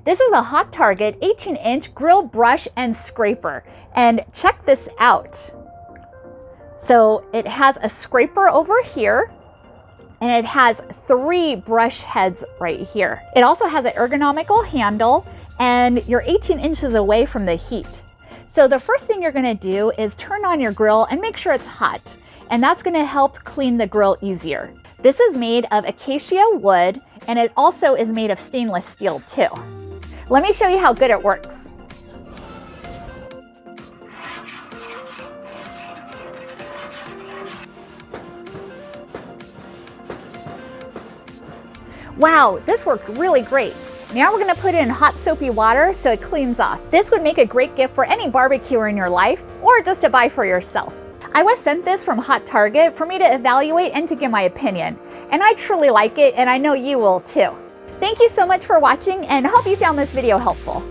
This is a Hot Target 18-inch grill brush and scraper. And check this out. So it has a scraper over here, and it has 3 brush heads right here. It also has an ergonomical handle, and you're 18 inches away from the heat. So the first thing you're gonna do is turn on your grill and make sure it's hot, and that's gonna help clean the grill easier. This is made of acacia wood, and it also is made of stainless steel too. Let me show you how good it works. Wow, this worked really great. Now we're gonna put it in hot soapy water so it cleans off. This would make a great gift for any barbecuer in your life, or just to buy for yourself. I was sent this from Hot Target for me to evaluate and to give my opinion. And I truly like it, and I know you will too. Thank you so much for watching, and hope you found this video helpful.